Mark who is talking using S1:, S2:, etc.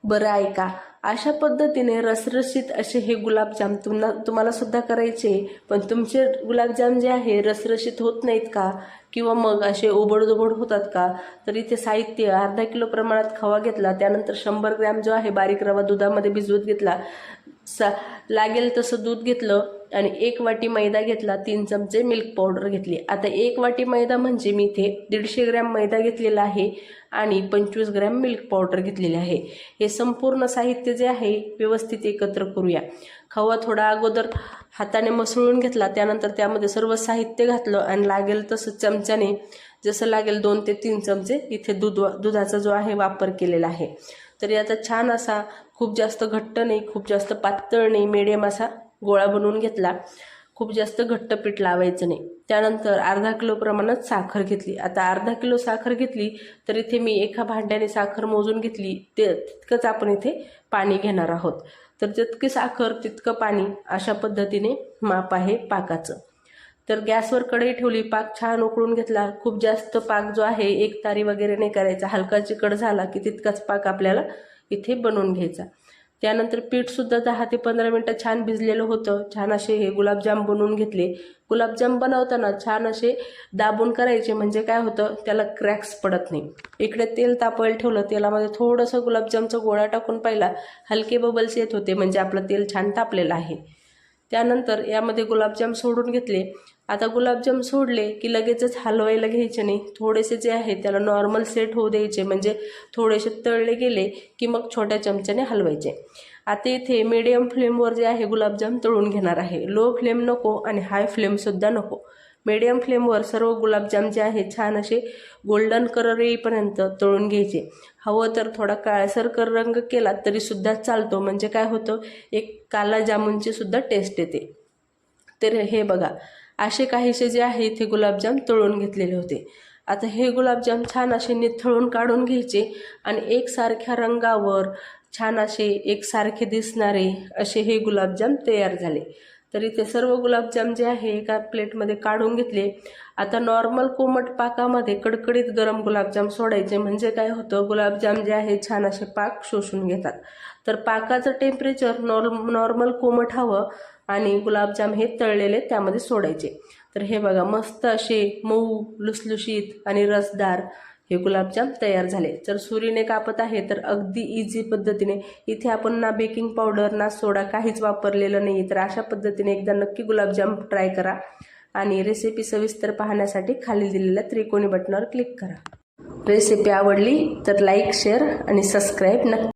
S1: बरं ऐका, अशा पद्धतीने रसरशीत असे हे गुलाबजाम तुम्हाला सुद्धा करायचे, पण तुमचे गुलाबजाम जे आहे रसरशीत होत नाहीत का, किंवा मग असे ओबडधोबड होतात का? तर इथे साहित्य: अर्धा किलो प्रमाणात खवा घेतला, त्यानंतर 100 ग्रॅम जो आहे बारीक रवा दुधामध्ये भिजवत घेतला, लागेल तसं दूध घेतलं, आणि 1 वाटी मैदा घेतला, 3 चमचे मिल्क पावडर घेतली. आता 1 वाटी मैदा म्हणजे मी इथे 150 ग्रॅम मैदा घेतलेला आहे आणि 25 ग्रॅम मिल्क पावडर घेतलेले आहे. हे संपूर्ण साहित्य जे आहे व्यवस्थित एकत्र करूया. खवा थोडा अगोदर हाताने मसळून घेतला, त्यानंतर त्यामध्ये सर्व साहित्य घातलं आणि लागेल तसं चमच्याने, जसं लागेल 2 ते 3 चमचे इथे दुधाचा जो आहे वापर केलेला आहे. तर याचा छान असा, खूप जास्त घट्ट नाही, खूप जास्त पातळ नाही, मिडियम असा गोळा बनवून घेतला. खूप जास्त घट्ट पीठ लावायचं नाही. त्यानंतर अर्धा किलो प्रमाणात साखर घेतली. आता अर्धा किलो साखर घेतली तर इथे मी एका भांड्याने साखर मोजून घेतली, तितकंच आपण इथे पाणी घेणार आहोत. तर जितकी साखर तितकं पाणी, अशा पद्धतीने माप आहे पाकाचं. तर गॅसवर कढई ठेवली, पाक छान उकळून घेतला. खूप जास्त पाक जो आहे एकतारी वगैरे नाही करायचा, हलका चिकट झाला की तितकाच पाक आपल्याला इथे बनवून घ्यायचा. त्यानंतर पीठसुद्धा 10 ते 15 मिनटं छान भिजलेलं होतं. छान असे हे गुलाबजाम बनवून घेतले. गुलाबजाम बनवताना छान असे दाबून करायचे, म्हणजे काय होतं, त्याला क्रॅक्स पडत नाही. इकडे तेल तापवायला ठेवलं, तेलामध्ये थोडंसं गुलाबजामचा गोळा टाकून पाहिला, हलके बबल्स येत होते, म्हणजे आपलं तेल छान तापलेलं आहे. त्यानंतर यामध्ये गुलाबजाम सोडून घेतले. आता गुलाबजाम सोडले की लगेचच हलवायला घ्यायचे नाही, थोडेसे जे आहे त्याला नॉर्मल सेट होऊ द्यायचे, म्हणजे थोडेसे तळले गेले की मग छोट्या चमच्याने हलवायचे. आता इथे मीडियम फ्लेमवर जे आहे गुलाबजाम तळून घेणार आहे. लो फ्लेम नको आणि हाय फ्लेमसुद्धा नको. मीडियम फ्लेमवर सर्व गुलाबजाम जे आहे छान असे गोल्डन कलर येईपर्यंत तळून घ्यायचे. हवं तर थोडा काळसर रंग केला तरी सुद्धा चालतो, म्हणजे काय होतं, एक काला जामुनची सुद्धा टेस्ट येते. तर हे बघा, असे काहीसे जे आहे इथे गुलाबजाम तळून घेतलेले होते. आता हे गुलाबजाम छान असे निथळून काढून घ्यायचे आणि एकसारख्या रंगावर छान असे एकसारखे दिसणारे असे हे गुलाबजाम तयार झाले. तर इथे सर्व गुलाबजाम जे आहे एका प्लेटमध्ये काढून घेतले. आता नॉर्मल कोमट पाकामध्ये कडकडीत गरम गुलाबजाम सोडायचे, म्हणजे काय होतं, गुलाबजाम जे आहे छान असे पाक शोषून घेतात. तर पाकाचं टेम्परेचर नॉर्मल कोमट हवं आणि गुलाबजाम हे तळलेले त्यामध्ये सोडायचे. तर हे बघा, मस्त असे मऊ, लुसलुशीत आणि रसदार हे गुलाबजाम तयार झाले. जर सुरीने कापत आहे तर अगदी इझी पद्धतीने, इथे आपण ना बेकिंग पावडर ना सोडा काहीच वापरलेलं नाही. तर अशा पद्धतीने एकदा नक्की गुलाबजाम ट्राय करा आणि रेसिपी सविस्तर पाहण्यासाठी खाली दिलेल्या त्रिकोणी बटनावर क्लिक करा. रेसिपी आवडली तर लाईक, शेअर आणि सबस्क्राईब नक्की